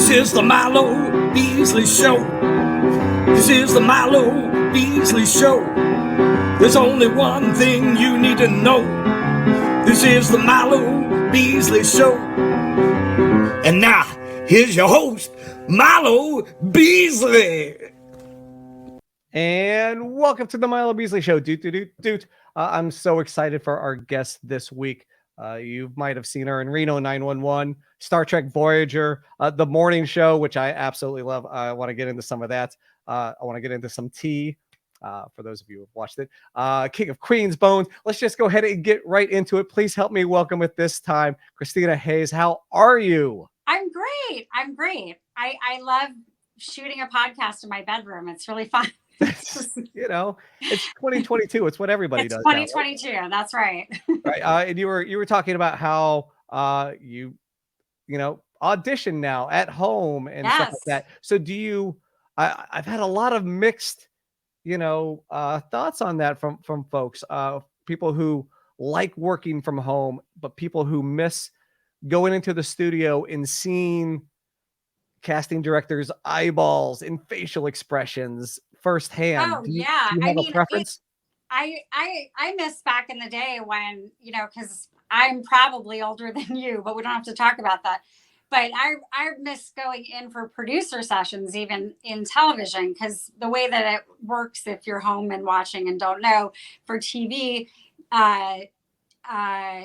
This is the Milo Beasley Show. This is the Milo Beasley Show. There's only one thing you need to know. This is the Milo Beasley Show. And now, here's your host, Milo Beasley. And welcome to the Milo Beasley Show. I'm so excited for our guest this week. You might have seen her in Reno 911, Star Trek Voyager, The Morning Show, which I absolutely love. I want to get into some of that. I want to get into some tea for those of you who have watched it. King of Queens Bones. Let's just go ahead and get right into it. Please help me welcome at this time, Kristina Hayes. How are you? I'm great. I love shooting a podcast in my bedroom. It's really fun. You know, it's 2022. It's what everybody does. 2022. Now, right? That's right. Right. And you were talking about how you audition now at home and stuff like that. So do you? I've had a lot of mixed, thoughts on that from folks. People who like working from home, but people who miss going into the studio and seeing casting directors' eyeballs and facial expressions firsthand. Oh, do you have a preference? I miss back in the day when, because I'm probably older than you, but we don't have to talk about that. But I miss going in for producer sessions, even in television, because the way that it works, if you're home and watching and don't know, for TV,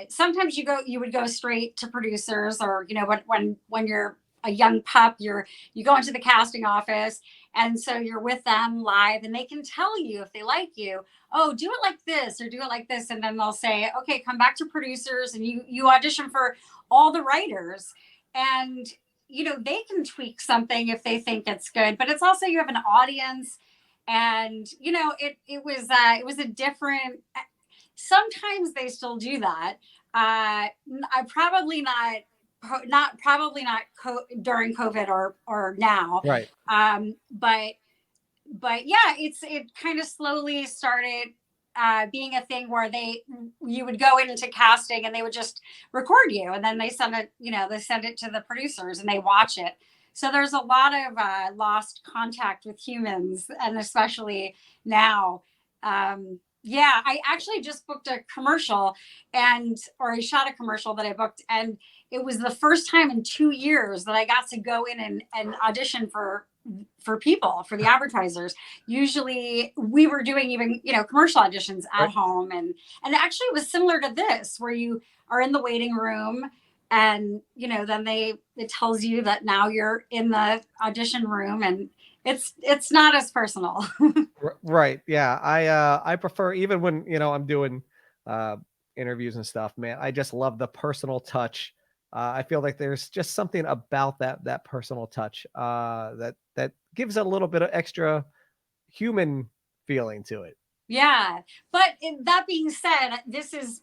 sometimes you would go straight to producers, or when you're a young pup, you go into the casting office, and so you're with them live, and they can tell you if they like you, oh, do it like this or do it like this, and then they'll say, okay, come back to producers, and you audition for all the writers, and they can tweak something if they think it's good, but it's also, you have an audience, and it was a different. Sometimes they still do that. I probably not during COVID or now. Right. But yeah, it kind of slowly started being a thing where you would go into casting and they would just record you, and then they send it to the producers and they watch it. So there's a lot of lost contact with humans, and especially now. Yeah, I actually just booked a commercial or I shot a commercial that I booked, and it was the first time in 2 years that I got to go in and audition for people, for the advertisers. Usually we were doing even, commercial auditions at home. And actually it was similar to this, where you are in the waiting room and, then it tells you that now you're in the audition room, and it's not as personal. Right. Yeah. I prefer, even when, I'm doing interviews and stuff, man, I just love the personal touch. I feel like there's just something about that personal touch that gives a little bit of extra human feeling to it. Yeah. But that being said, this is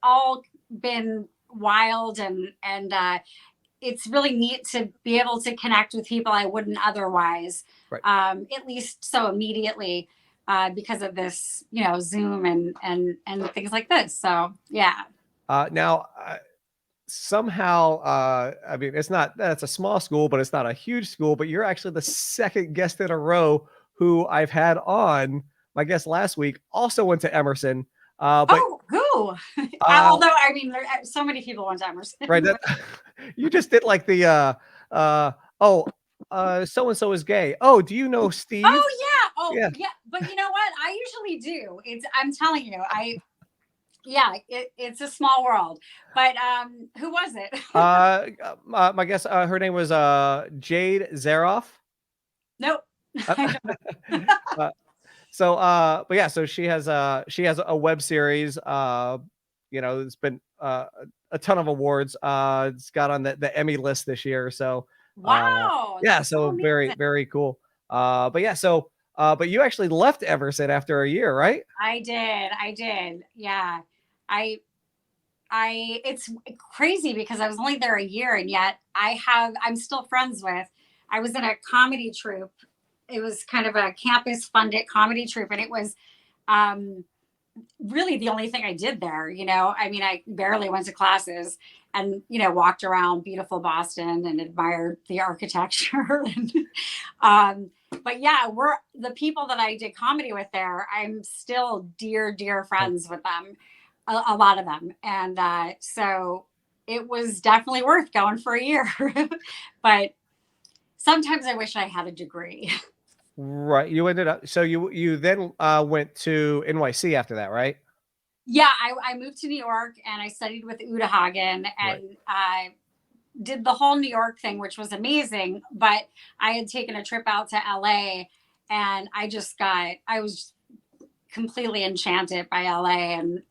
all been wild, and it's really neat to be able to connect with people I wouldn't otherwise, right. At least so immediately, because of this, Zoom and things like this. So, yeah. Now, somehow, I mean, that's a small school, but it's not a huge school, but you're actually the second guest in a row who I've had on. My guest last week also went to Emerson. Who? Although, I mean, so many people went to Emerson. Right. You just did like the, so-and-so is gay. Oh, do you know Steve? Oh, yeah. Oh, yeah. But you know what? I usually do. I'm telling you, it's a small world. But who was it? My guess, her name was Jade Zaroff. Nope. So she has a web series. It's been a ton of awards. It's got on the Emmy list this year. So wow. So very, very cool. But you actually left Emerson after a year, right? I did. Yeah. It's crazy because I was only there a year, and yet I'm still friends with. I was in a comedy troupe. It was kind of a campus funded comedy troupe, and it was really the only thing I did there. I mean, I barely went to classes and, walked around beautiful Boston and admired the architecture. But yeah, we're the people that I did comedy with there. I'm still dear, dear friends with them, a lot of them. And so it was definitely worth going for a year. But sometimes I wish I had a degree. Right. You ended up, so you then went to NYC after that, right? Yeah, I moved to New York and I studied with Uta Hagen, and I did the whole New York thing, which was amazing. But I had taken a trip out to LA and I was completely enchanted by LA and,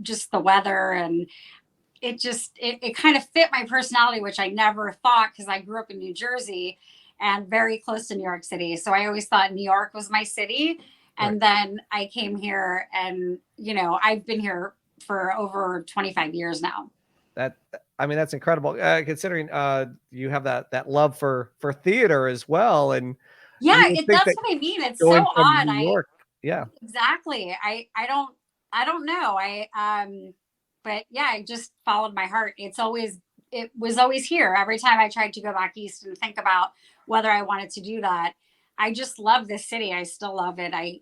just the weather, and it kind of fit my personality, which I never thought, because I grew up in New Jersey and very close to New York City. So I always thought New York was my city. And then I came here and, I've been here for over 25 years now. That's incredible. Considering you have that love for theater as well. And yeah, that's what I mean. It's so odd. New York. Yeah, exactly. I don't know. But yeah, I just followed my heart. It was always here. Every time I tried to go back east and think about whether I wanted to do that, I just love this city. I still love it. I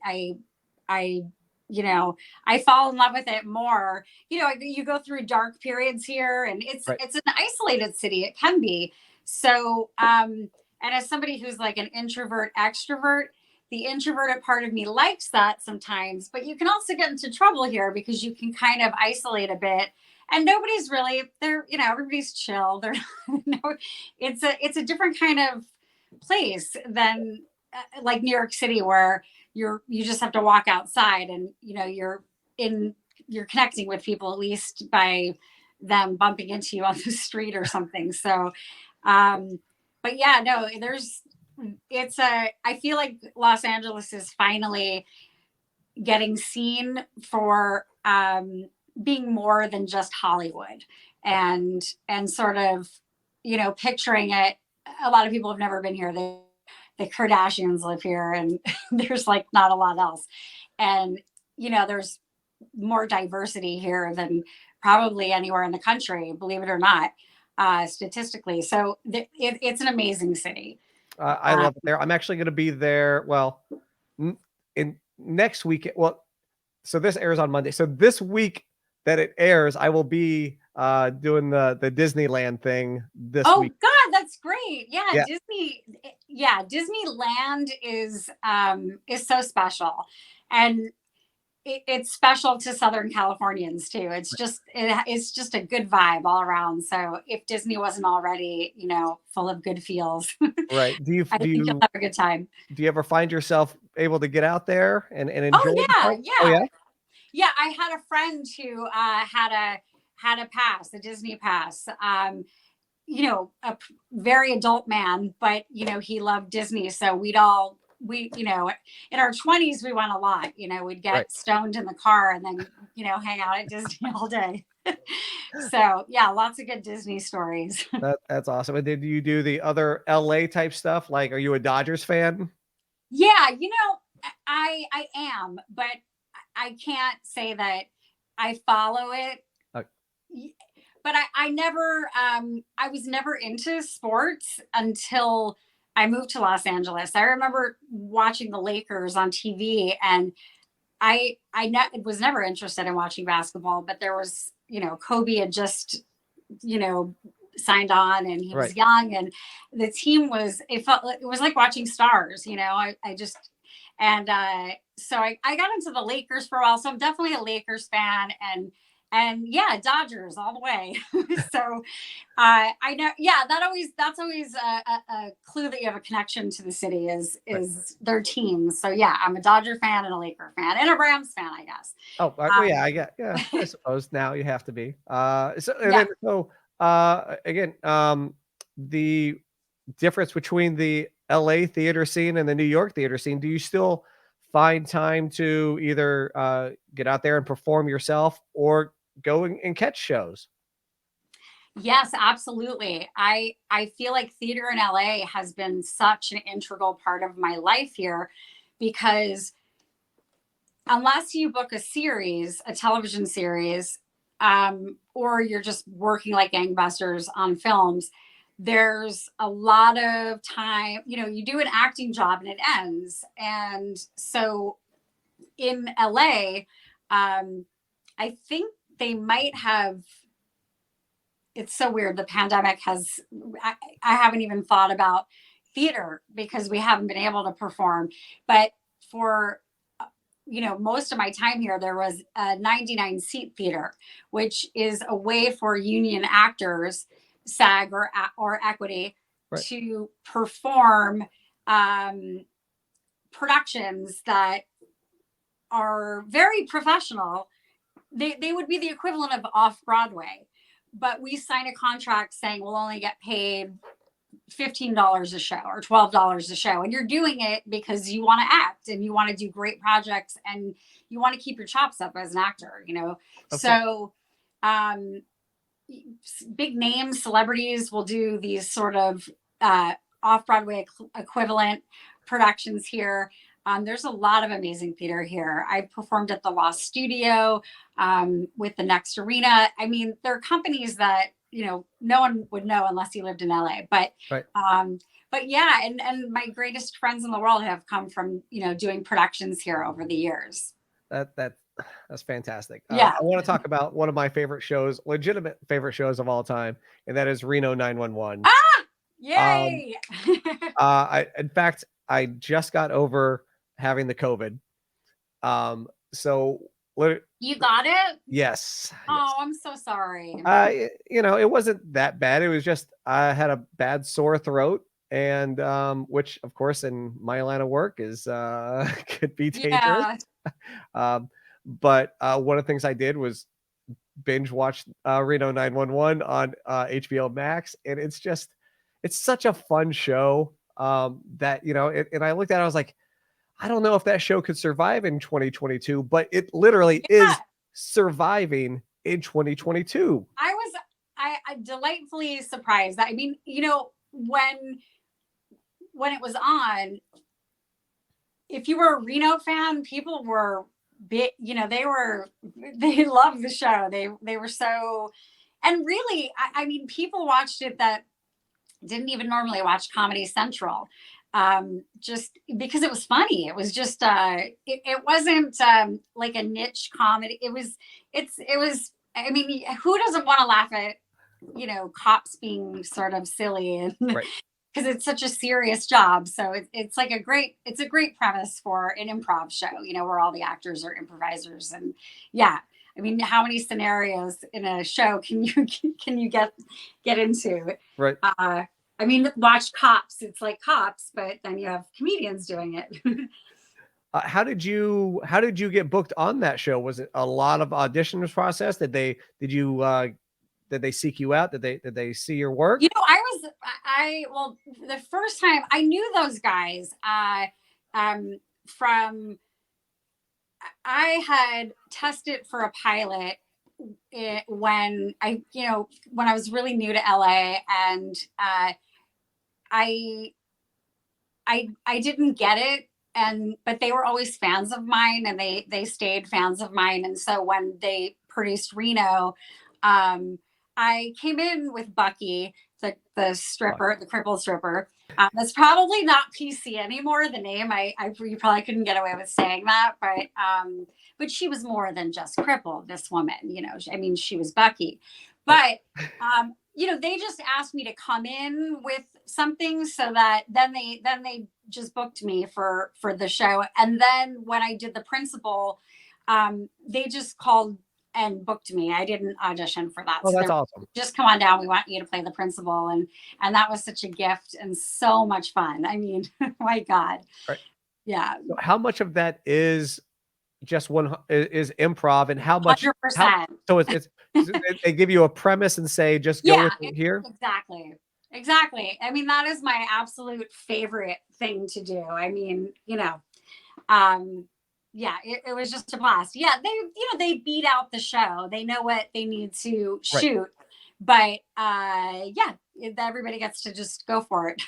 fall in love with it more. You go through dark periods here, and it's an isolated city. It can be. So, and as somebody who's like an introvert extrovert, the introverted part of me likes that sometimes, but you can also get into trouble here because you can kind of isolate a bit, and nobody's really there. Everybody's chill. It's a different kind of place than like New York City, where you just have to walk outside and you're connecting with people, at least by them bumping into you on the street or something. So but yeah, no, I feel like Los Angeles is finally getting seen for being more than just Hollywood, and sort of picturing it. A lot of people have never been here. The Kardashians live here, and there's like not a lot else. And, there's more diversity here than probably anywhere in the country, believe it or not, statistically. So it's an amazing city. I love it there. I'm actually going to be there. Well, in next week. Well, so this airs on Monday. So this week that it airs, I will be doing the Disneyland thing this week. God, that's great. Yeah. Disneyland is so special, and it's special to Southern Californians too. It's just a good vibe all around. So if Disney wasn't already full of good feels, right? I think you'll have a good time. Do you ever find yourself able to get out there and enjoy? Oh yeah. I had a friend who had a pass, a Disney pass. A very adult man, but he loved Disney. So we in our 20s, we went a lot. We'd get stoned in the car and then hang out at Disney all day. So yeah, lots of good Disney stories. That's awesome. And did you do the other LA type stuff? Like, are you a Dodgers fan? Yeah, I am, but I can't say that I follow it. But I never, I was never into sports until I moved to Los Angeles. I remember watching the Lakers on TV, and I was never interested in watching basketball, but there was, Kobe had just, signed on, and he was young, and the team it was like watching stars, so I got into the Lakers for a while. So I'm definitely a Lakers fan, and yeah, Dodgers all the way. So I know, yeah, that's always a clue that you have a connection to the city is their teams. So yeah, I'm a Dodger fan and a Laker fan and a Rams fan, I guess. Oh, yeah, I suppose now you have to be. Again, the difference between the LA theater scene and the New York theater scene, do you still find time to either get out there and perform yourself or go and catch shows? Yes, absolutely. I feel like theater in LA has been such an integral part of my life here, because unless you book a series, a television series, or you're just working like gangbusters on films, there's a lot of time, you do an acting job and it ends. And so in LA, I think they might have, it's so weird. The pandemic has, I haven't even thought about theater because we haven't been able to perform. But for, most of my time here, there was a 99 seat theater, which is a way for union actors, SAG or equity, right. to perform productions that are very professional. They would be the equivalent of off-Broadway, but we sign a contract saying we'll only get paid $15 a show or $12 a show. And you're doing it because you want to act and you want to do great projects and you want to keep your chops up as an actor, Okay. So big names, celebrities will do these sort of off-Broadway equivalent productions here. There's a lot of amazing theater here. I performed at the Lost Studio with the Next Arena. I mean, there are companies that, no one would know unless you lived in LA. But right. But yeah, and my greatest friends in the world have come from, doing productions here over the years. That's fantastic. Yeah. I want to talk about one of my favorite shows, legitimate favorite shows of all time, and that is Reno 911. Yay! In fact, I just got over having the COVID. You got it? Yes. Oh, I'm so sorry. It wasn't that bad. It was just I had a bad sore throat, and which of course in my line of work is could be dangerous. Yeah. But one of the things I did was binge watch Reno 911 on HBO Max, and it's such a fun show that and I looked at it, I was like, I don't know if that show could survive in 2022, but it literally is surviving in 2022. I delightfully surprised. I mean, when it was on, if you were a Reno fan, people were big, they loved the show. They were so, and really, I mean, people watched it that didn't even normally watch Comedy Central. Just because it was funny. It was just it wasn't like a niche comedy. It was I mean, who doesn't want to laugh at cops being sort of silly, and right. Because it's such a serious job. So it's like a great premise for an improv show, where all the actors are improvisers. And yeah, I mean, how many scenarios in a show can you get into? Right. I mean, watch Cops. It's like Cops, but then you have comedians doing it. How did you get booked on that show? Was it a lot of auditions process? Did they seek you out? Did they see your work? Well, the first time I knew those guys from, I had tested for a pilot when I was really new to LA, and I didn't get it, but they were always fans of mine, and they stayed fans of mine. And so when they produced Reno, I came in with Bucky, the stripper, the crippled stripper. That's probably not PC anymore, the name. You probably couldn't get away with saying that, but she was more than just crippled, this woman, I mean, she was Bucky. But, they just asked me to come in with something, so that then they just booked me for the show. And then when I did the principal, they just called and booked me. I didn't audition for that. Oh, that's awesome. Just come on down. We want you to play the principal. And that was such a gift and so much fun. I mean, my God. Right. Yeah. So how much of that is just is improv, and how much? 100%. So it's they give you a premise and say, just go with it here. Exactly. I mean, that is my absolute favorite thing to do. I mean, yeah, it was just a blast. Yeah, they beat out the show. They know what they need to shoot, but yeah, everybody gets to just go for it.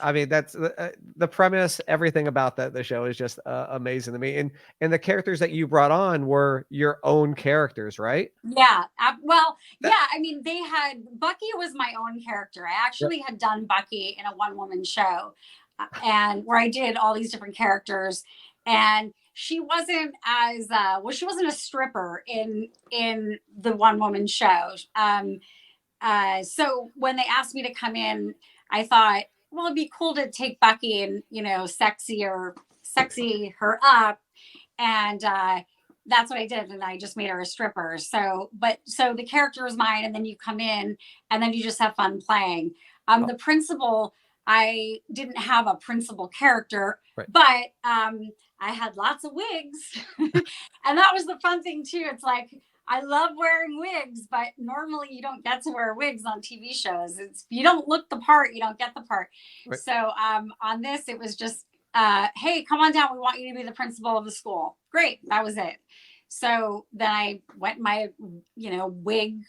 I mean, that's the premise. Everything about the show is just amazing to me. And the characters that you brought on were your own characters, right? Yeah. Well, yeah. I mean, they had Bucky was my own character. I actually had done Bucky in a one-woman show, and where I did all these different characters, and she wasn't as well. She wasn't a stripper in the one-woman show. So when they asked me to come in, I thought, well, it'd be cool to take Bucky and sexy her up, and that's what I did, and I just made her a stripper. So the character is mine, and then you come in, and then you just have fun playing. The principal, I didn't have a principal character, but I had lots of wigs, and that was the fun thing too. It's like I love wearing wigs, but normally you don't get to wear wigs on TV shows. It's you don't look the part, you don't get the part. Right. So on this, it was just, hey, come on down. We want you to be the principal of the school. Great, that was it. So then I went in my wig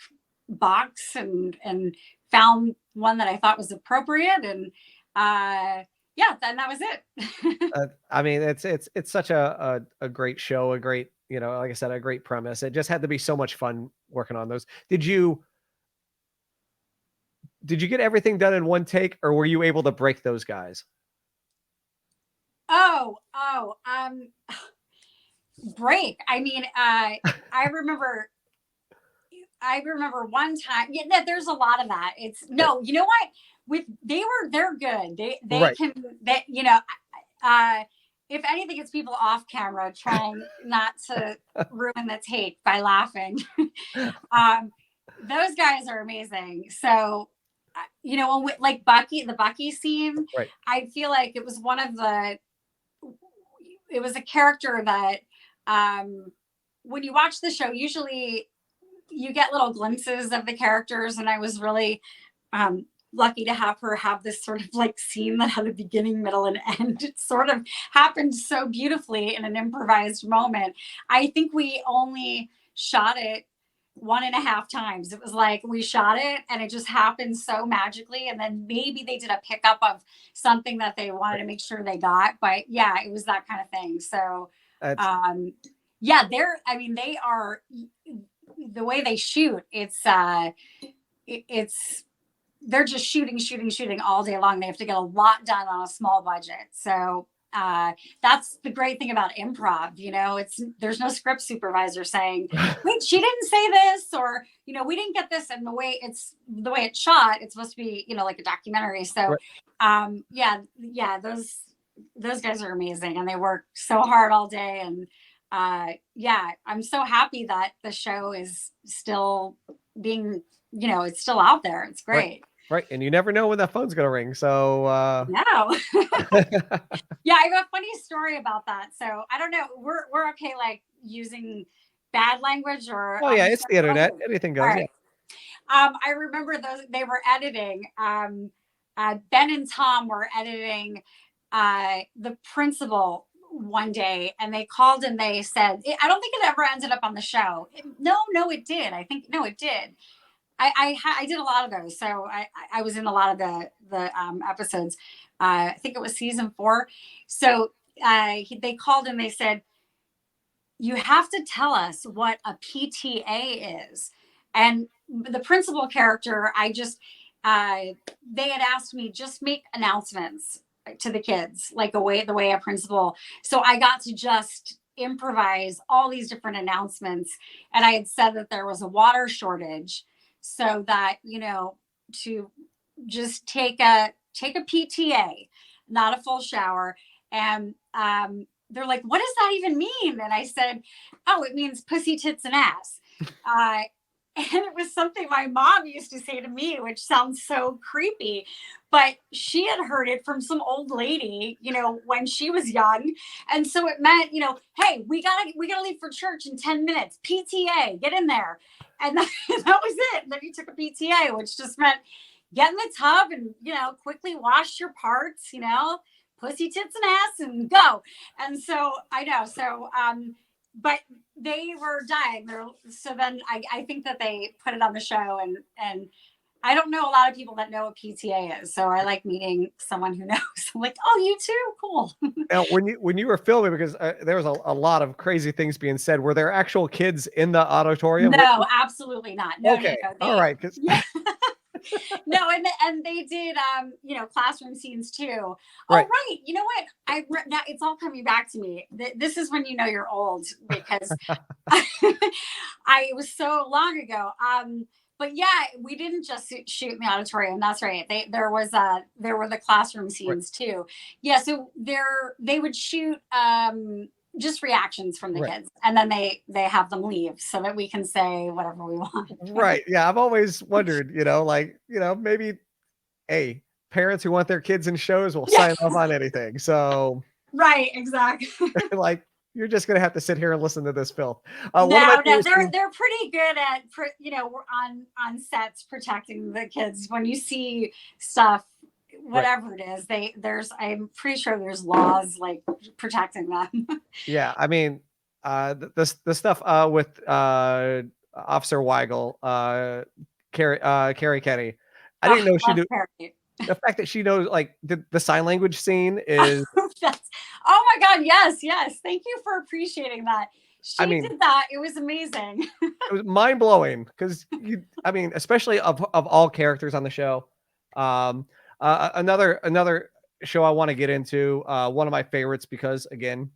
box and found one that I thought was appropriate, and yeah, then that was it. I mean, it's such a great show, a great, like I said, a great premise. It just had to be so much fun working on those. Did you get everything done in one take, or were you able to break those guys? Break. I mean, I remember one time. Yeah, there's a lot of that. It's no, you know what? They're good. They right. can that if anything, it's people off camera trying not to ruin the take by laughing. Those guys are amazing. So, like Bucky, the Bucky scene, right. I feel like it was it was a character that when you watch the show, usually you get little glimpses of the characters, and I was really lucky to have her have this sort of like scene that had a beginning, middle, and end. It sort of happened so beautifully in an improvised moment. I think we only shot it 1.5 times. It was like we shot it and it just happened so magically, and then maybe they did a pickup of something that they wanted to make sure they got, but yeah, it was that kind of thing. So yeah, they are, the way they shoot, they're just shooting all day long. They have to get a lot done on a small budget. So that's the great thing about improv. There's no script supervisor saying, wait, she didn't say this, or we didn't get this. And the way it's shot, it's supposed to be like a documentary. So yeah, those guys are amazing, and they work so hard all day. And yeah, I'm so happy that the show is still being, it's still out there. It's great. Right. And you never know when that phone's going to ring. So, no. Yeah. I have a funny story about that. So I don't know. We're okay. Like using bad language or. Oh yeah. It's the internet. Anything goes. Right. Yeah. I remember they were editing, Ben and Tom were editing, the principal one day, and they called and they said, I don't think it ever ended up on the show. No, it did. I think, no, it did. I did a lot of those. So I was in a lot of the episodes. I think it was season 4. So they called and they said, you have to tell us what a PTA is. And the principal character, they had asked me, just make announcements to the kids, like the way a principal. So I got to just improvise all these different announcements. And I had said that there was a water shortage, so that, to just take a PTA, not a full shower. And they're like, what does that even mean? And I said, oh, it means pussy, tits, and ass. And it was something my mom used to say to me, which sounds so creepy, but she had heard it from some old lady, when she was young. And so it meant, hey, we gotta leave for church in 10 minutes. PTA, get in there. And that was it. And then you took a PTA, which just meant get in the tub and, quickly wash your parts, pussy, tits, and ass, and go. And so I know. So but they were dying. So then I think that they put it on the show, and I don't know a lot of people that know what PTA is, so I like meeting someone who knows. I'm like, oh, you too, cool. Now, when you were filming, because there was a lot of crazy things being said, were there actual kids in the auditorium? No, absolutely not. No, okay, no. All right, because yeah. No, and they did classroom scenes too. Right. Oh, right. You know what? Now it's all coming back to me. This is when you know you're old, because it was so long ago. But yeah, we didn't just shoot in the auditorium. That's right. There were the classroom scenes too. Yeah, so they would shoot just reactions from the kids, and then they have them leave so that we can say whatever we want. Right. Yeah, I've always wondered, maybe parents who want their kids in shows will sign off on anything. So right, exactly. like, you're just gonna have to sit here and listen to this film. No, they're pretty good at on sets protecting the kids. When you see stuff, whatever it is, I'm pretty sure there's laws like protecting them. Yeah, I mean, the stuff with Officer Weigel, Carrie Kenny, I didn't know she knew. The fact that she knows, like, the sign language scene is. Oh my God! Yes. Thank you for appreciating that. She did that. It was amazing. It was mind blowing because especially of all characters on the show. Another show I want to get into, one of my favorites, because again,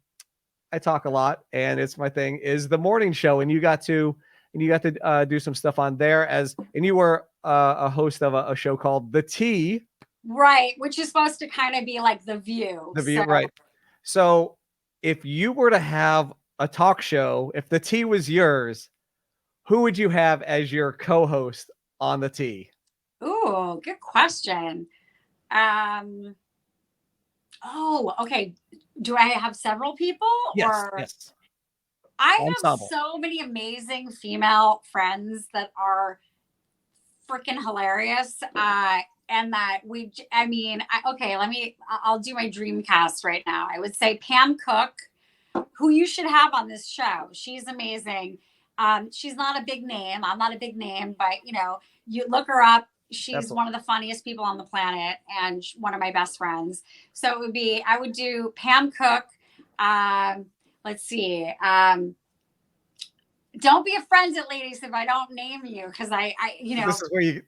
I talk a lot and it's my thing, is the morning show, and you got to do some stuff on there and you were a host of a show called The Tea. Right, which is supposed to kind of be like The View. Right. So if you were to have a talk show, if The Tea was yours, who would you have as your co-host on The Tea? Ooh, good question. Oh, okay. Do I have several people? Yes. I have so many amazing female friends that are freaking hilarious. And that I'll do my dream cast right now. I would say Pam Cook, who you should have on this show. She's amazing. She's not a big name. I'm not a big name, but you look her up. She's one of the funniest people on the planet and one of my best friends. So I would do Pam Cook. Let's see. Don't be offended, ladies, if I don't name you, because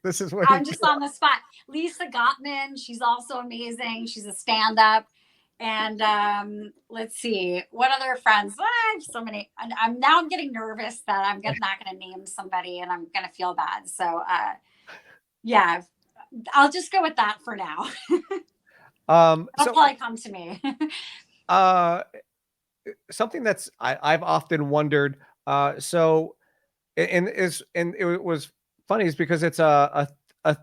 this is where I'm just on the spot. Lisa Gottman, she's also amazing. She's a stand-up. And let's see, what other friends? I have so many. And I'm getting nervous that I'm not going to name somebody and I'm going to feel bad. So yeah, I'll just go with that for now. That'll probably come to me. Something that's I've often wondered. So it was funny is because it's a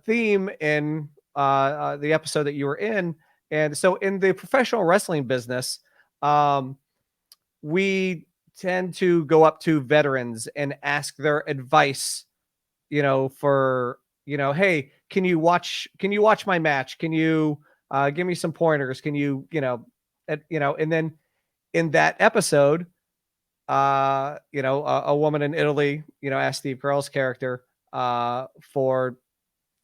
theme in the episode that you were in. And so in the professional wrestling business, we tend to go up to veterans and ask their advice, for, hey, can you watch my match? Can you give me some pointers? Can you, and then in that episode, a woman in Italy, asked Steve Carell's character for,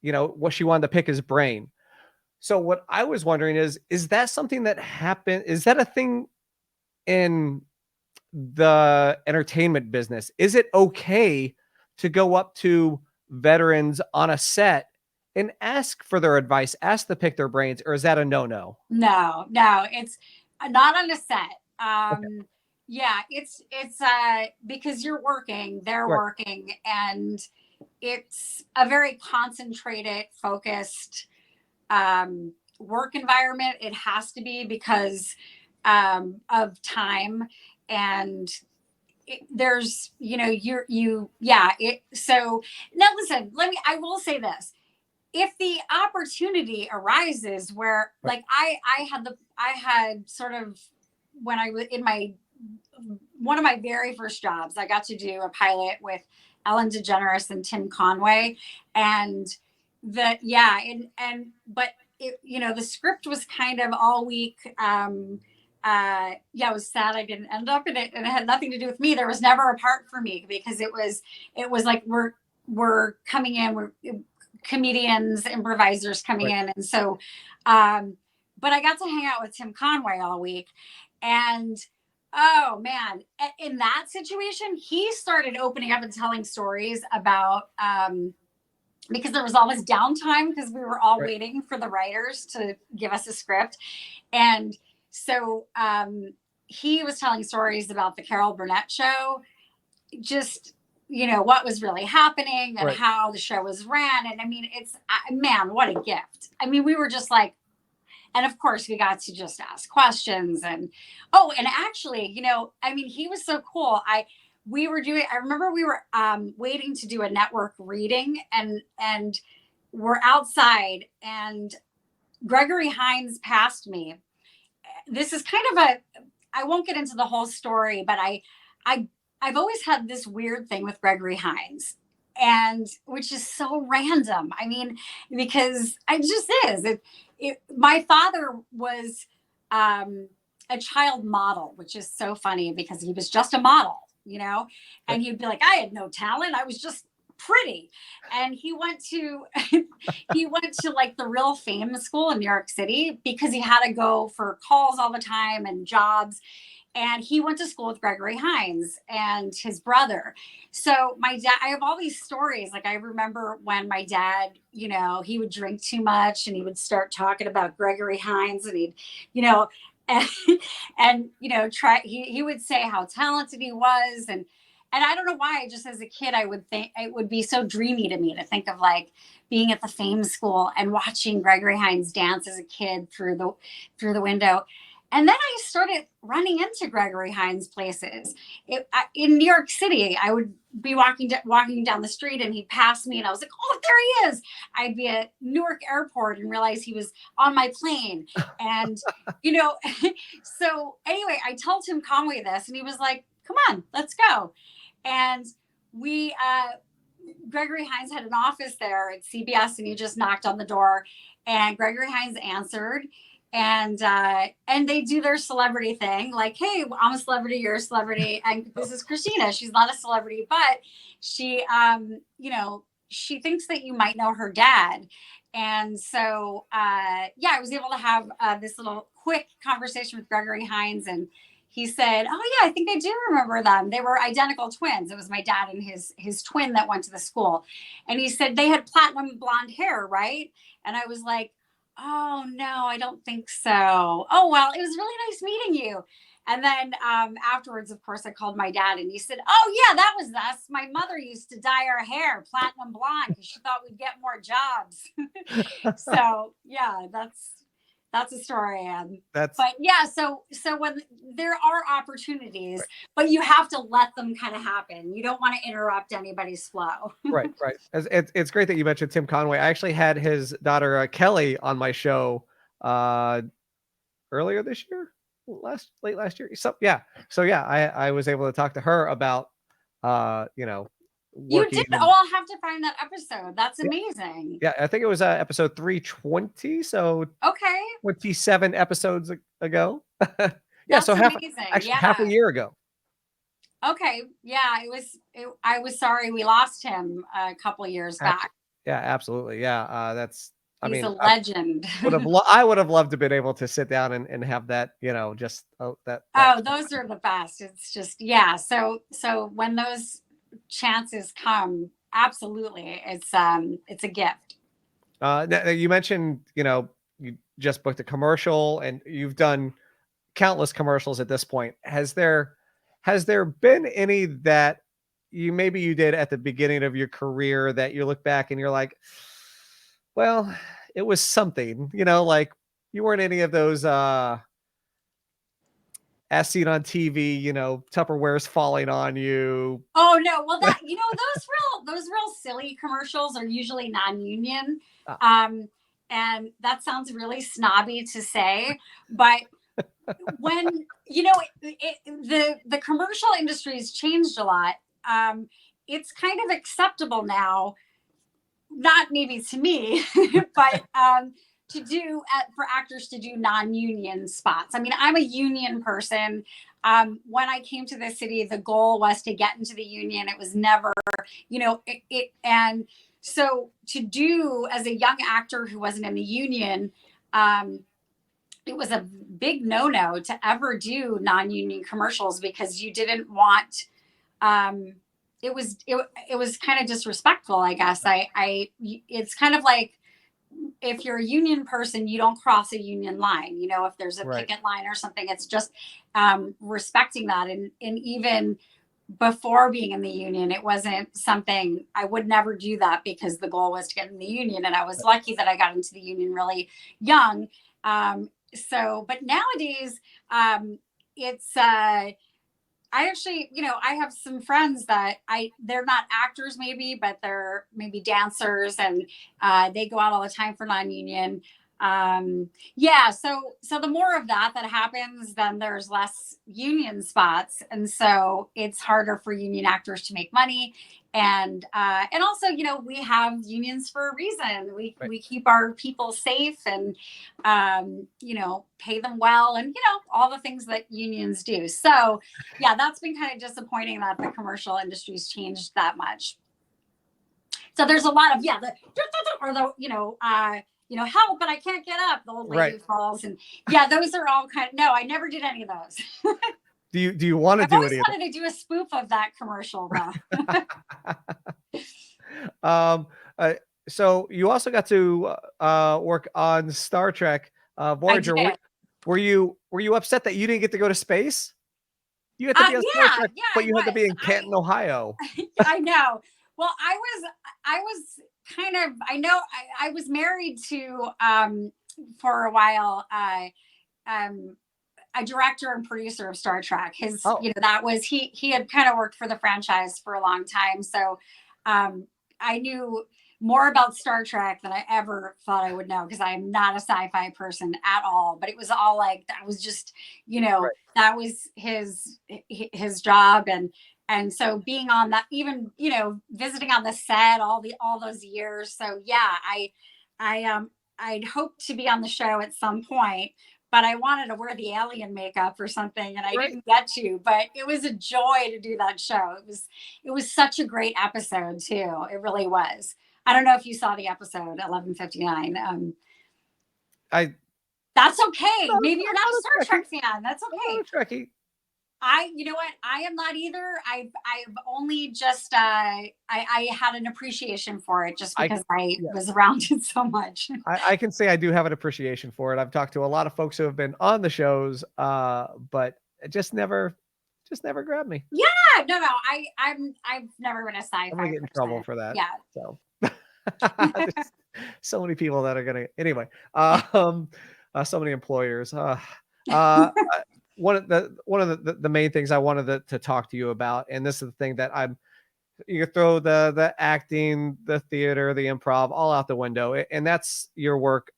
what she wanted to pick his brain. So what I was wondering is that something that happened? Is that a thing in the entertainment business? Is it okay to go up to veterans on a set and ask for their advice, ask to pick their brains, or is that a no-no? No, it's not on a set. Okay. Yeah, it's because you're working, they're working, and it's a very concentrated, focused work environment. It has to be because of time, and there's so now listen, I will say this. If the opportunity arises where like I had sort of, when I was in one of my very first jobs, I got to do a pilot with Ellen DeGeneres and Tim Conway, and but it, the script was kind of all week yeah, it was sad I didn't end up in it, and it had nothing to do with me. There was never a part for me because it was like we're coming in, we're comedians, improvisers coming in, and so but I got to hang out with Tim Conway all week, and oh man, in that situation, he started opening up and telling stories about because there was all this downtime because we were all waiting for the writers to give us a script, and so he was telling stories about the Carol Burnett show, just what was really happening and how the show was ran. And I mean, it's man, what a gift. I mean, we were just like, and of course we got to just ask questions and actually, I mean, he was so cool. I remember we were waiting to do a network reading and we're outside and Gregory Hines passed me. This is kind of I won't get into the whole story, but I've always had this weird thing with Gregory Hines, and which is so random. I mean, because it just is. My father was a child model, which is so funny because he was just a model, and he'd be like, I had no talent. I was just pretty. And he went to like the real fame school in New York City because he had to go for calls all the time and jobs. And he went to school with Gregory Hines and his brother. So my dad, I have all these stories. Like I remember when my dad, he would drink too much and he would start talking about Gregory Hines and he'd, and he would say how talented he was. And I don't know why, just as a kid, I would think it would be so dreamy to me to think of like being at the fame school and watching Gregory Hines dance as a kid through the window. And then I started running into Gregory Hines places in New York City. I would be walking down the street and he'd pass me and I was like, oh, there he is. I'd be at Newark airport and realize he was on my plane. And, so anyway, I told Tim Conway this and he was like, come on, let's go. And Gregory Hines had an office there at CBS and he just knocked on the door and Gregory Hines answered. And they do their celebrity thing, like, hey, I'm a celebrity, you're a celebrity, and this is Kristina. She's not a celebrity, but she, she thinks that you might know her dad. And so, I was able to have this little quick conversation with Gregory Hines, and he said, oh yeah, I think I do remember them. They were identical twins. It was my dad and his twin that went to the school. And he said they had platinum blonde hair, right? And I was like, oh no, I don't think so. Oh, well, it was really nice meeting you. And then afterwards, of course, I called my dad and he said, oh yeah, that was us. My mother used to dye our hair platinum blonde because she thought we'd get more jobs. So yeah, that's a story. But yeah, so when there are opportunities, but you have to let them kind of happen. You don't want to interrupt anybody's flow. Right. It's great that you mentioned Tim Conway. I actually had his daughter Kelly on my show earlier this year, late last year. So I was able to talk to her about you did. I'll have to find that episode. That's amazing. Yeah, I think it was episode 320. So okay, 27 episodes ago. That's so amazing. half a year ago. Okay, yeah, I was sorry we lost him a couple years back. Yeah, absolutely. Yeah, He's a legend. I would have loved to been able to sit down and have that, just that. Oh, those are the best. It's just So when those chances come, absolutely, it's a gift. You mentioned you just booked a commercial and you've done countless commercials at this point. Has there been any that you did at the beginning of your career that you look back and you're like, well, it was something, like you weren't any of those as seen on TV, Tupperware's falling on you. Oh no. Well, that, those real silly commercials are usually non-union. And that sounds really snobby to say, but when, the commercial industry has changed a lot. It's kind of acceptable now, not maybe to me, but for actors to do non-union spots. I mean, I'm a union person. When I came to the city, the goal was to get into the union. It was never, and so to do as a young actor who wasn't in the union, it was a big no-no to ever do non-union commercials because you didn't want, it was kind of disrespectful, I guess. It's kind of like, if you're a union person, you don't cross a union line. If there's a picket line or something, it's just respecting that. And even before being in the union, it wasn't something I would never do that because the goal was to get in the union. And I was lucky that I got into the union really young. But nowadays, it's, I actually, I have some friends that they're not actors maybe, but they're maybe dancers, and they go out all the time for non-union. So the more of that happens, then there's less union spots. And so it's harder for union actors to make money. And also, we have unions for a reason. We keep our people safe and, pay them well and, all the things that unions do. So yeah, that's been kind of disappointing that the commercial industry's changed that much. So there's a lot of, help, but I can't get up. The old lady falls. And those are all no, I never did any of those. Do you want to do it? I always wanted to do a spoof of that commercial though. So you also got to work on Star Trek Voyager. Were you upset that you didn't get to go to space? You had to be on Star Trek, but you had to be in Canton, Ohio. I know. Well, I was kind of, I was married to for a while a director and producer of Star Trek. That was he had kind of worked for the franchise for a long time. So I knew more about Star Trek than I ever thought I would know, because I'm not a sci-fi person at all. But it was all like, that was just, that was his job. And so being on that, even, visiting on the set all those years. So yeah, I'd hoped to be on the show at some point, but I wanted to wear the alien makeup or something, and I didn't get to. But it was a joy to do that show. It was such a great episode too. It really was. I don't know if you saw the episode 1159. That's okay. Maybe you're not a Star Trek fan. That's okay. You know what? I am not either. I've only just I had an appreciation for it just because I was around it so much. I can say I do have an appreciation for it. I've talked to a lot of folks who have been on the shows, but it just never grabbed me. Yeah, no. I've never been a sci-fi. I'm gonna get in trouble for that. Yeah. So so many people that are gonna anyway. So many employers. One of the main things I wanted to talk to you about, and this is the thing that you throw the acting, the theater, the improv all out the window, and that's your work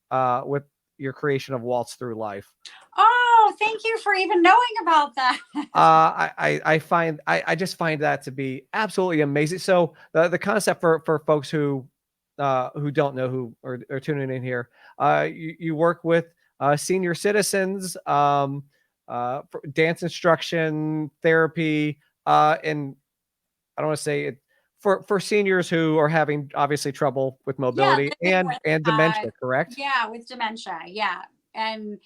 with your creation of Waltz Through Life. Oh, thank you for even knowing about that. I just find that to be absolutely amazing. So the concept for folks who don't know, who are tuning in here, you work with senior citizens, for dance instruction, therapy, and I don't want to say it for seniors who are having obviously trouble with mobility and dementia, correct? Yeah, with dementia. Yeah. And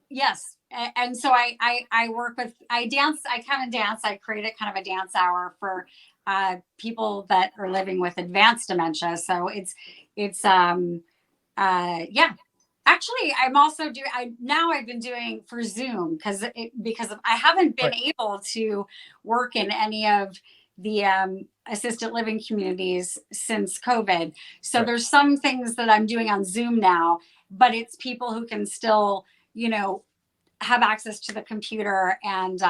yes. And so I work with, I kind of dance. I created kind of a dance hour for people that are living with advanced dementia. So it's Actually, I'm also I've been doing for Zoom because I haven't been able to work in any of the assisted living communities since COVID. So there's some things that I'm doing on Zoom now, but it's people who can still, have access to the computer. And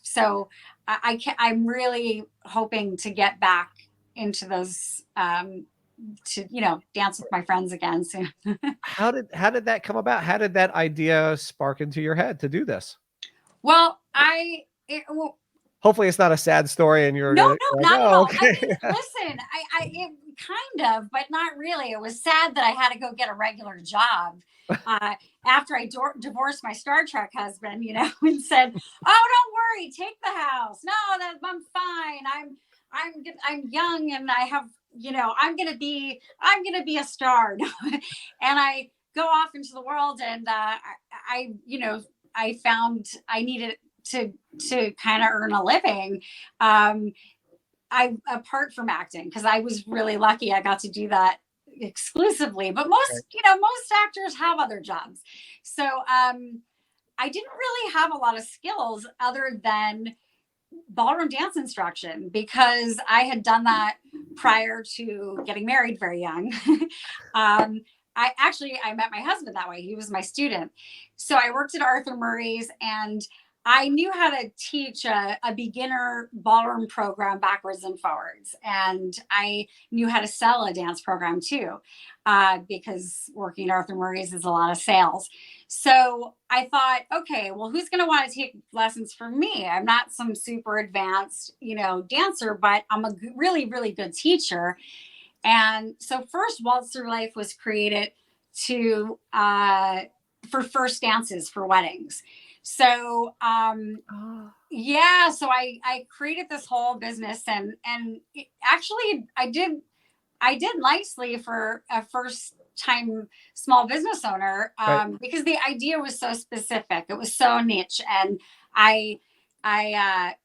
so I'm really hoping to get back into those to dance with my friends again soon. How did that come about? How did that idea spark into your head to do this? Well, hopefully it's not a sad story and you're not at all. okay. I mean, listen, kind of, but not really. It was sad that I had to go get a regular job after I divorced my Star Trek husband, you know, and said, "Oh, don't worry, take the house. No, I'm fine. I'm young, and I have, you know, I'm gonna be a star." And I go off into the world, and you know, I found I needed to kind of earn a living. Apart from acting, because I was really lucky I got to do that exclusively, but most actors have other jobs. So I didn't really have a lot of skills other than ballroom dance instruction, because I had done that prior to getting married very young. I met my husband that way. He was my student. So I worked at Arthur Murray's, and I knew how to teach a beginner ballroom program backwards and forwards. And I knew how to sell a dance program too, because working at Arthur Murray's is a lot of sales. So I thought, okay, well, who's going to want to take lessons from me? I'm not some super advanced, you know, dancer, but I'm a really, really good teacher. And so first, Waltz Through Life was created for first dances for weddings. So yeah, so I created this whole business, and actually I did nicely for a first time small business owner, because the idea was so specific, it was so niche, and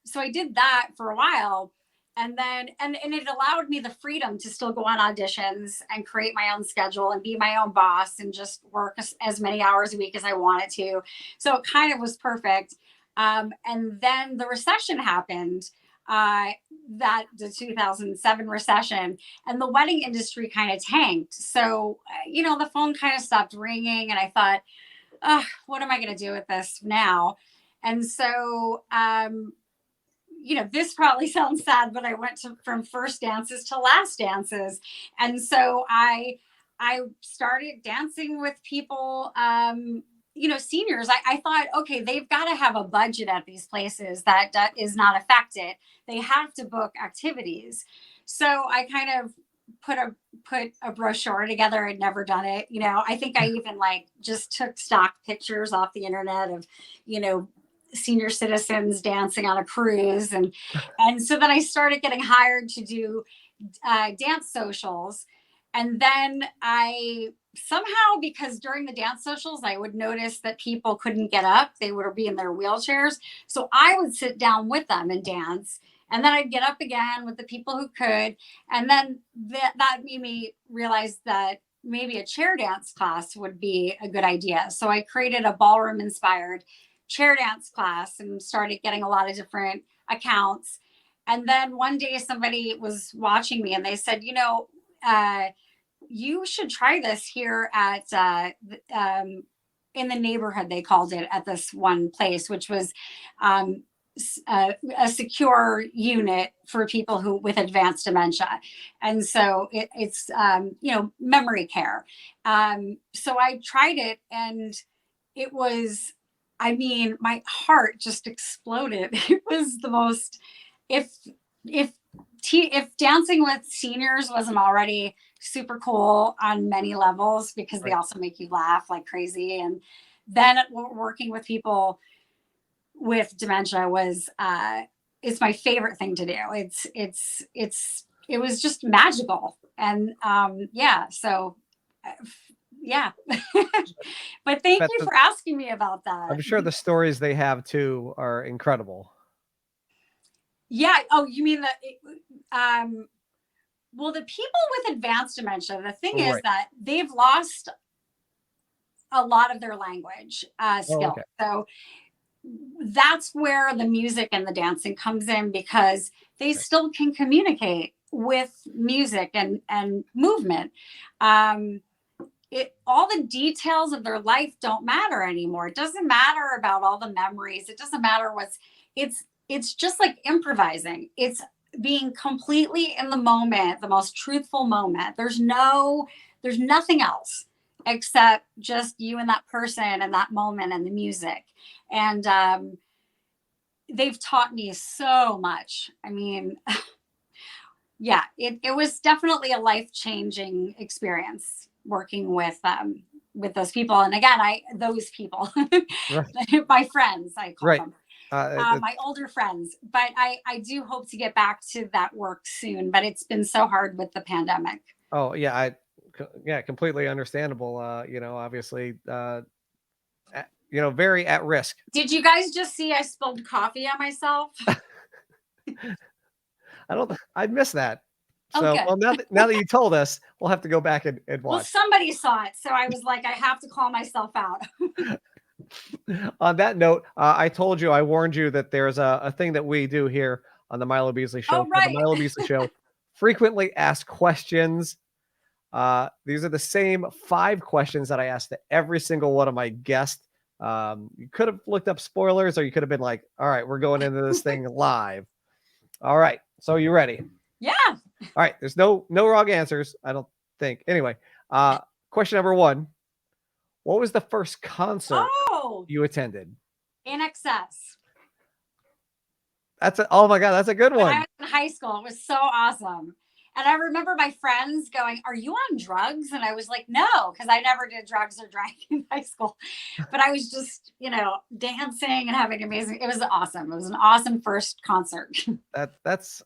so I did that for a while. And then, and it allowed me the freedom to still go on auditions and create my own schedule and be my own boss and just work as many hours a week as I wanted to. So it kind of was perfect. And then the recession happened, the 2007 recession, and the wedding industry kind of tanked. So, you know, the phone kind of stopped ringing, and I thought, what am I going to do with this now? And so, you know, this probably sounds sad, but I went from first dances to last dances. And so I started dancing with people, you know, seniors. I thought, okay, they've got to have a budget at these places that is not affected. They have to book activities. So I kind of put a brochure together. I'd never done it. You know, I think I even just took stock pictures off the internet of, you know, senior citizens dancing on a cruise, and so then I started getting hired to do dance socials. And then I somehow, because during the dance socials I would notice that people couldn't get up, they would be in their wheelchairs, so I would sit down with them and dance, and then I'd get up again with the people who could. And then that made me realize that maybe a chair dance class would be a good idea. So I created a ballroom inspired chair dance class and started getting a lot of different accounts. And then one day somebody was watching me, and they said, you know, you should try this here at in the neighborhood, they called it, at this one place, which was a secure unit for people who with advanced dementia. And so it's you know, memory care. So I tried it, and it was, I mean, my heart just exploded. It was the most, if dancing with seniors wasn't already super cool on many levels, because they also make you laugh like crazy, and then working with people with dementia was it's my favorite thing to do. It was just magical. And yeah, so yeah. But thank you for asking me about that. I'm sure the stories they have too are incredible. Yeah. Oh, you mean well, the people with advanced dementia, the thing is that they've lost a lot of their language skill. So that's where the music and the dancing comes in, because they still can communicate with music and movement. All the details of their life don't matter anymore. It doesn't matter about all the memories. It doesn't matter it's just like improvising. It's being completely in the moment, the most truthful moment. There's nothing else except just you and that person and that moment and the music. And they've taught me so much. I mean, yeah, it was definitely a life-changing experience working with those people. And again, those people, Right. my friends, I call Right. them. My older friends, but I do hope to get back to that work soon, but it's been so hard with the pandemic. Oh yeah, yeah, completely understandable. Obviously, very at risk. Did you guys just see I spilled coffee on myself? I'd miss that. Oh, So, good. well, now that you told us, we'll have to go back and Well, watch. somebody saw it, so I was like, I have to call myself out. On that note, I warned you that there's a thing that we do here on the Milo Beasley Show. Oh, called right. The Milo Beasley Show. Frequently asked questions. These are the same 5 questions that I asked to every single one of my guests. You could have looked up spoilers, or you could have been like, all right, we're going into this thing live. All right. So you ready? Yeah. All right. There's no wrong answers, I don't think. Anyway, question number 1. What was the first concert you attended? In Excess. Oh my God, that's a good one. When I was in high school, it was so awesome. And I remember my friends going, "Are you on drugs?" And I was like, "No," because I never did drugs or drank in high school. But I was just, dancing and having amazing. It was awesome. It was an awesome first concert. That's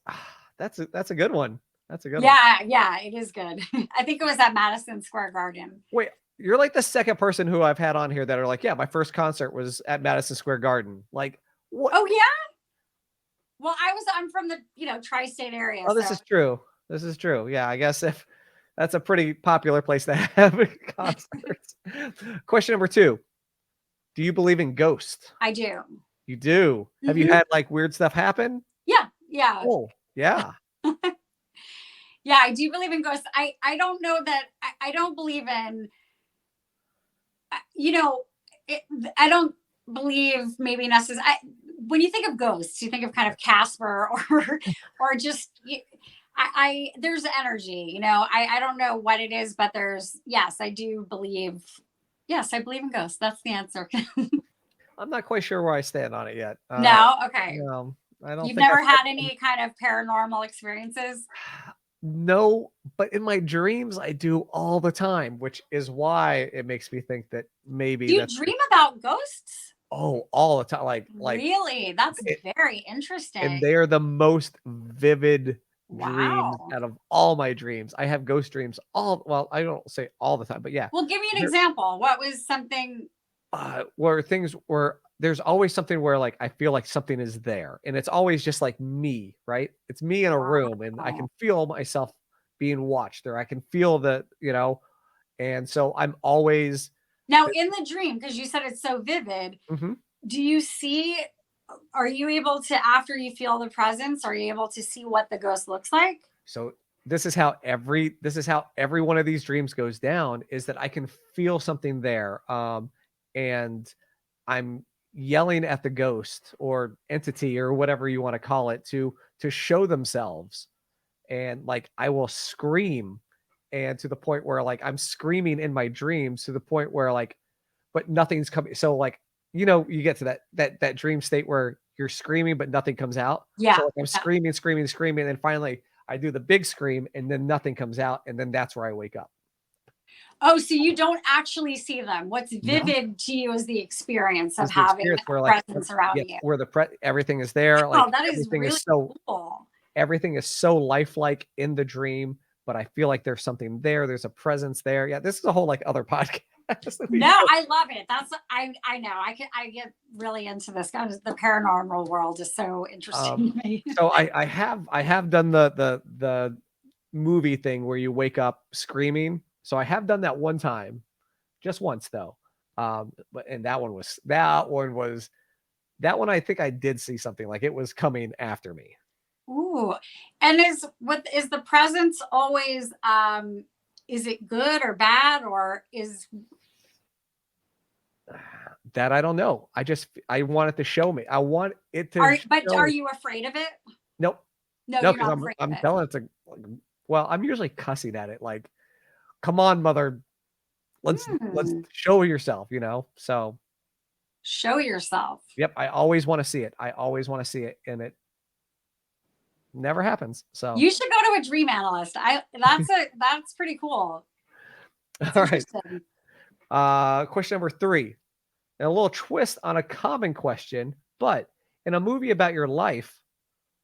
a good one. That's a good one. Yeah, it is good. I think it was at Madison Square Garden. Wait, you're like the second person who I've had on here that are like, yeah, my first concert was at Madison Square Garden. Like, what? Oh yeah. Well, I'm from the tri-state area. Oh, this is true. This is true. Yeah, I guess if that's a pretty popular place to have concerts. Question number 2. Do you believe in ghosts? I do. You do. Mm-hmm. Have you had like weird stuff happen? Yeah. Oh, yeah. Yeah, I do believe in ghosts. I don't know that I don't believe in, I don't believe maybe necessarily. When you think of ghosts, you think of kind of Casper or just, there's energy, I don't know what it is, but I do believe. Yes, I believe in ghosts. That's the answer. I'm not quite sure where I stand on it yet. No. Okay. I don't. You've never had any kind of paranormal experiences? No, but in my dreams, I do all the time, which is why it makes me think that maybe. Do you dream about ghosts? Oh, all the time. Like really? That's very interesting. And they are the most vivid dreams out of all my dreams. I have ghost dreams I don't say all the time, but yeah. Well, give me an example. What was something? Where there's always something where like I feel like something is there, and it's always just like me, right? It's me in a room, and I can feel myself being watched, or I can feel and so I'm always now in the dream, because you said it's so vivid. Mm-hmm. Are you able to, after you feel the presence, are you able to see what the ghost looks like? So this is how every one of these dreams goes down, is that I can feel something there. And I'm yelling at the ghost or entity or whatever you want to call it to show themselves. And like, I will scream, and to the point where like I'm screaming in my dreams to the point where like, but nothing's coming. So like, you get to that dream state where you're screaming, but nothing comes out. Yeah. So like I'm screaming. And finally I do the big scream, and then nothing comes out. And then that's where I wake up. Oh, so you don't actually see them. What's vivid to you is the experience of having a presence around you. Where everything is there. Like, that is really cool. Everything is so lifelike in the dream, but I feel like there's something there. There's a presence there. Yeah, this is a whole like other podcast. No, I love it. I know. I get really into this. The paranormal world is so interesting to me. So I have done the movie thing where you wake up screaming. So I have done that one time, just once though. And that one I think I did see something, like it was coming after me. Ooh. And is the presence always is it good or bad, or is that I don't know. I want it to show me. I want it to. Are you afraid of it? Nope. No, you're not afraid I'm telling it to. Well, I'm usually cussing at it, like, "Come on, mother, let's show yourself," So show yourself. Yep, I always want to see it. I always want to see it, and it. never happens. So you should go to a dream analyst. That's pretty cool. That's all right. Question number 3. And a little twist on a common question, but in a movie about your life,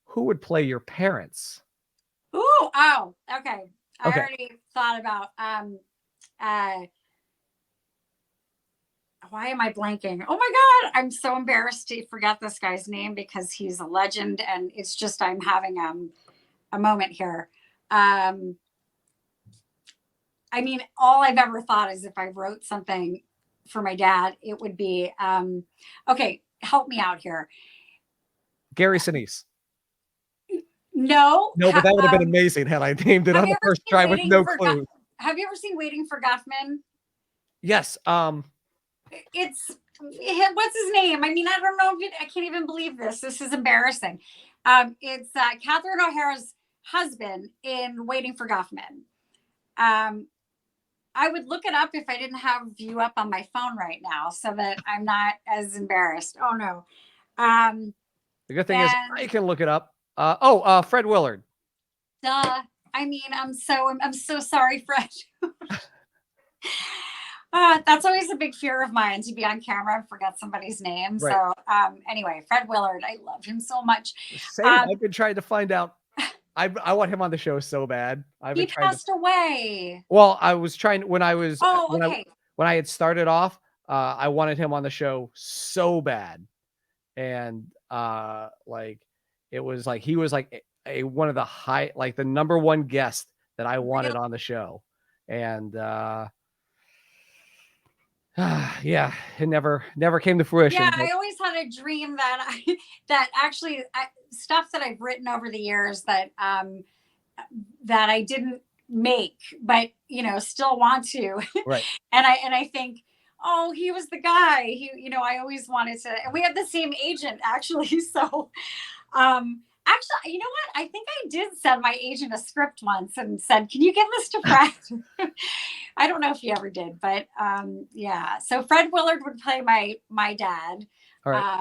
who would play your parents? Ooh, oh, okay. I Okay. already thought about why am I blanking? Oh my God, I'm so embarrassed to forget this guy's name because he's a legend, and it's just I'm having a moment here. I mean, all I've ever thought is if I wrote something for my dad, it would be okay, help me out here. Gary Sinise. No, but that would have been amazing had I named it on the first try with no clue. Have you ever seen Waiting for Guffman? Yes. It's what's his name? I mean, I don't know. I can't even believe this. This is embarrassing. It's Catherine O'Hara's husband in Waiting for Guffman. I would look it up if I didn't have you up on my phone right now, so that I'm not as embarrassed. Oh no. The good thing is I can look it up. Fred Willard. Duh. I mean, I'm so sorry, Fred. That's always a big fear of mine, to be on camera and forget somebody's name. Right. So anyway, Fred Willard, I love him so much. Same. I've been trying to find out. I want him on the show so bad. He passed away. Well, I was trying when I was when I had started off. I wanted him on the show so bad, and it was like he was like one of the the number one guest that I wanted on the show, and yeah, it never came to fruition. Yeah, I always had a dream that actually stuff that I've written over the years that I didn't make, but still want to. Right. and I think, oh, he was the guy. I always wanted to, and we had the same agent actually. So actually, you know what? I think I did send my agent a script once and said, can you give this to Fred? I don't know if he ever did, but yeah. So Fred Willard would play my dad. All right.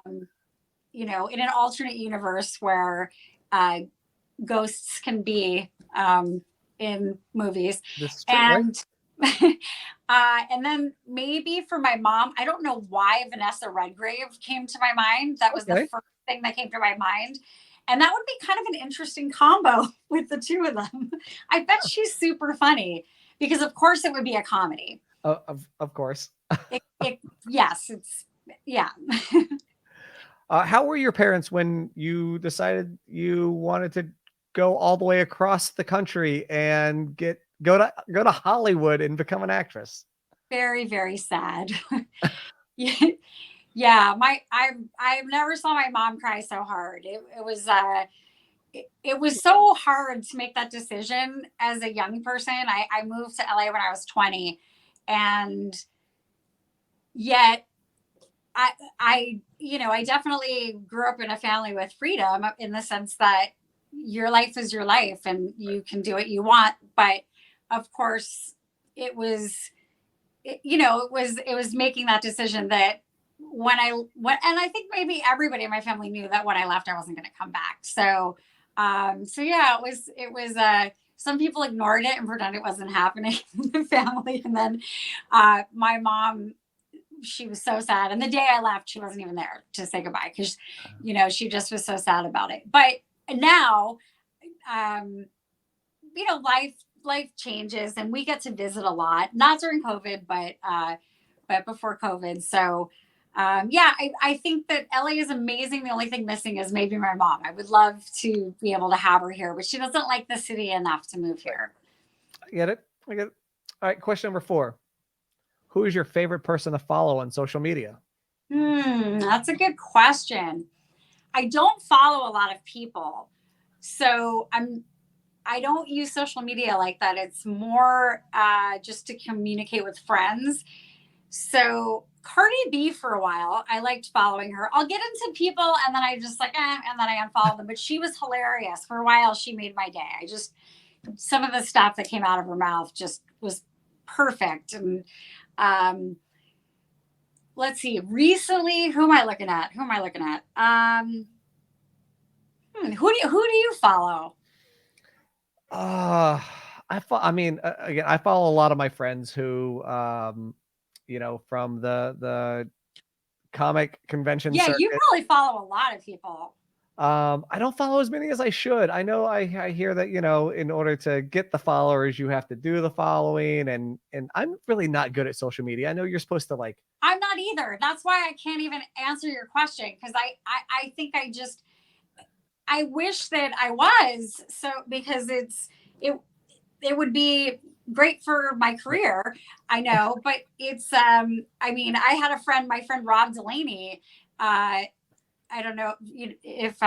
In an alternate universe where ghosts can be in movies. This is true, and right? And then maybe for my mom, I don't know why Vanessa Redgrave came to my mind. That was the first thing that came to my mind. And that would be kind of an interesting combo with the two of them. I bet she's super funny because, of course, it would be a comedy. Of course. Yes, yeah. How were your parents when you decided you wanted to go all the way across the country and go to Hollywood and become an actress? Very, very sad. Yeah, I never saw my mom cry so hard. It was so hard to make that decision as a young person. I moved to LA when I was 20, and yet I definitely grew up in a family with freedom in the sense that your life is your life and you can do what you want. But of course, it was making that decision that and I think maybe everybody in my family knew that when I left, I wasn't going to come back. So yeah, it was some people ignored it and pretended it wasn't happening in the family. And then my mom, she was so sad. And the day I left, she wasn't even there to say goodbye because, she just was so sad about it. But now, life changes and we get to visit a lot, not during COVID, but before COVID. So yeah, I think that LA is amazing. The only thing missing is maybe my mom. I would love to be able to have her here, but she doesn't like the city enough to move here. I get it. All right. Question number 4. Who is your favorite person to follow on social media? That's a good question. I don't follow a lot of people. So I don't use social media like that. It's more just to communicate with friends. So Cardi B for a while, I liked following her. I'll get into people and then I just and then I unfollow them. But she was hilarious. For a while, she made my day. Some of the stuff that came out of her mouth just was perfect. And let's see. Recently, who am I looking at? Who do you follow? I mean, again, I follow a lot of my friends who, from the comic convention Yeah, circuit. you probably follow a lot of people. I don't follow as many as I should. I know I hear that, in order to get the followers, you have to do the following, and I'm really not good at social media. I know you're supposed to like. I'm not either. That's why I can't even answer your question, because I think I wish that I was, so because it would be great for my career. I know, but it's I mean, I had a friend, my friend Rob Delaney. I don't know if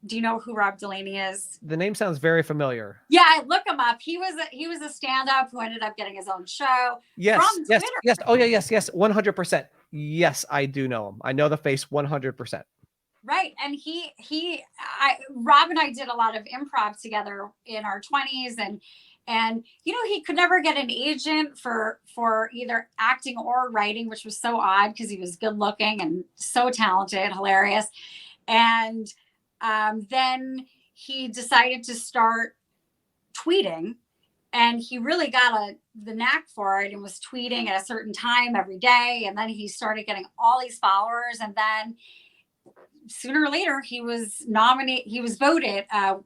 do you know who Rob Delaney is? The name sounds very familiar. Yeah, look him up. He was a stand-up who ended up getting his own show. Yes, from yes, Twitter. yes. Oh yeah, yes, yes. 100%. Yes, I do know him. I know the face 100%. Right. And Rob and I did a lot of improv together in our 20s, and he could never get an agent for either acting or writing, which was so odd because he was good looking and so talented, hilarious. And then he decided to start tweeting, and he really got the knack for it and was tweeting at a certain time every day. And then he started getting all these followers, and then sooner or later he was voted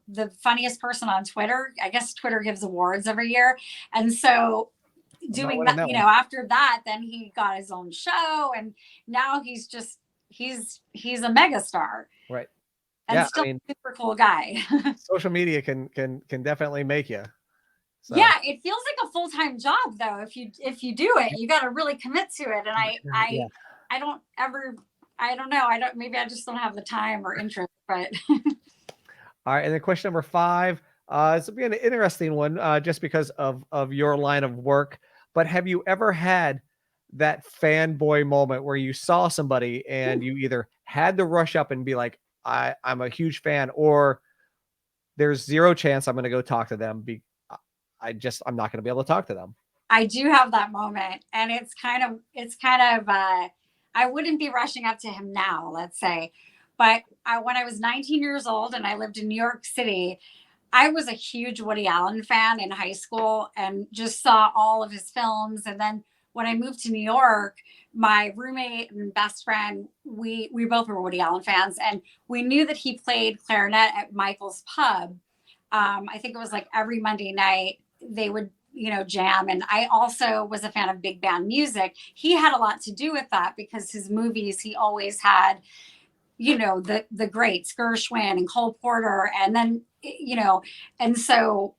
the funniest person on Twitter. I guess Twitter gives awards every year. And so doing that, after that, then he got his own show, and now he's a mega star. Right. And yeah, still a super cool guy. Social media can definitely make you. So. Yeah, it feels like a full-time job though. If you do it, you got to really commit to it. And I don't know. Maybe I just don't have the time or interest, but. All right. And then question number 5, this will be an interesting one, just because of your line of work, but have you ever had that fanboy moment where you saw somebody and you either had to rush up and be like, I'm a huge fan, or there's zero chance I'm going to go talk to them. I'm not going to be able to talk to them. I do have that moment, and it's kind of I wouldn't be rushing up to him now, let's say. But when I was 19 years old and I lived in New York City, I was a huge Woody Allen fan in high school and just saw all of his films. And then when I moved to New York, my roommate and best friend, we both were Woody Allen fans, and we knew that he played clarinet at Michael's Pub. I think it was like every Monday night they would jam. And I also was a fan of big band music. He had a lot to do with that because his movies, he always had, the greats, Gershwin and Cole Porter. And then, and so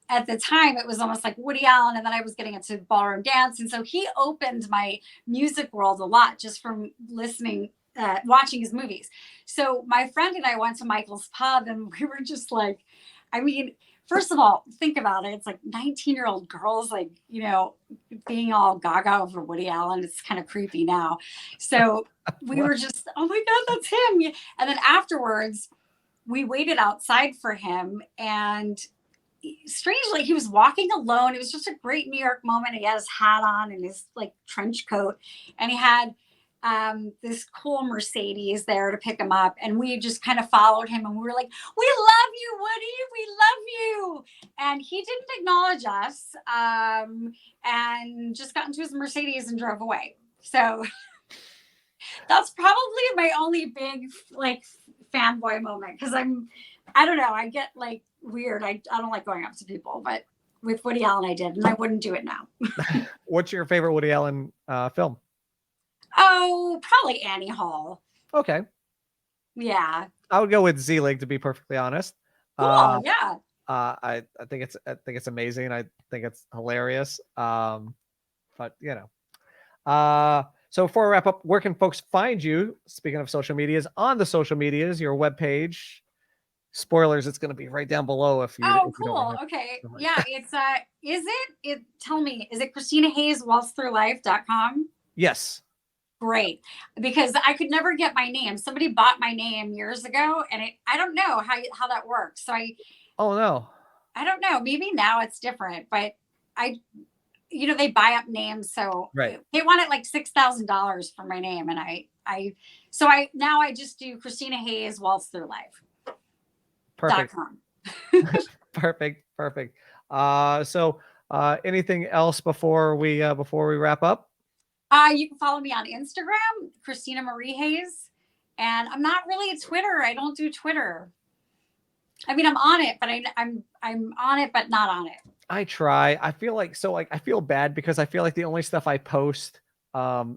at the time it was almost like Woody Allen. And then I was getting into ballroom dance. And so he opened my music world a lot just from listening, watching his movies. So my friend and I went to Michael's Pub, and we were just like, first of all, think about it. It's like 19-year-old girls, like, being all gaga over Woody Allen. It's kind of creepy now. So we were just, oh my God, that's him. And then afterwards, we waited outside for him. And strangely, he was walking alone. It was just a great New York moment. He had his hat on and his like trench coat. And he had this cool Mercedes there to pick him up, and we just kind of followed him, and we were like, we love you, Woody, we love you. And he didn't acknowledge us, and just got into his Mercedes and drove away. So that's probably my only big like fanboy moment, because I don't know, I get like weird. I don't like going up to people, but with Woody Allen I did, and I wouldn't do it now. What's your favorite Woody Allen film? Oh, probably Annie Hall. Okay. Yeah. I would go with Z-League, to be perfectly honest. Cool. Yeah. I think it's amazing. I think it's hilarious. But so before we wrap up, where can folks find you? Speaking of social medias, on the social medias, your webpage. Spoilers, it's going to be right down below if you. Oh, cool. Okay. Yeah. It's tell me, is it Kristina Hayes, waltzthroughlife.com? Yes. Great, because I could never get my name. Somebody bought my name years ago, and I don't know how that works. So oh no, I don't know. Maybe now it's different, but they buy up names, so right. They wanted like $6,000 for my name, and I now just do Kristina Hayes, Waltz Through Life. Perfect. .com. Perfect. So anything else before we wrap up? You can follow me on Instagram, Kristina Marie Hayes. And I'm not really a Twitter. I don't do Twitter. I mean, I'm on it, but I'm on it, but not on it. I try. I feel like I feel bad because I feel like the only stuff I post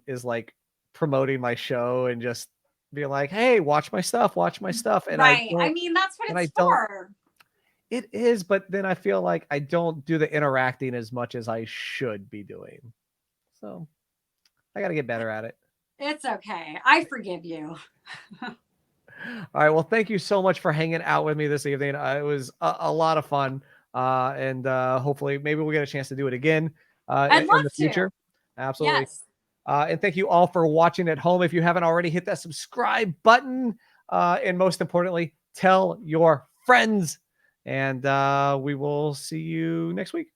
is like promoting my show and just be like, hey, watch my stuff. And right. I mean, that's what it's for. It is, but then I feel like I don't do the interacting as much as I should be doing. So I got to get better at it. It's okay. I forgive you. All right. Well, thank you so much for hanging out with me this evening. It was a lot of fun. And hopefully maybe we'll get a chance to do it again in the future. Absolutely. Yes. And thank you all for watching at home. If you haven't already, hit that subscribe button. And most importantly, tell your friends. And we will see you next week.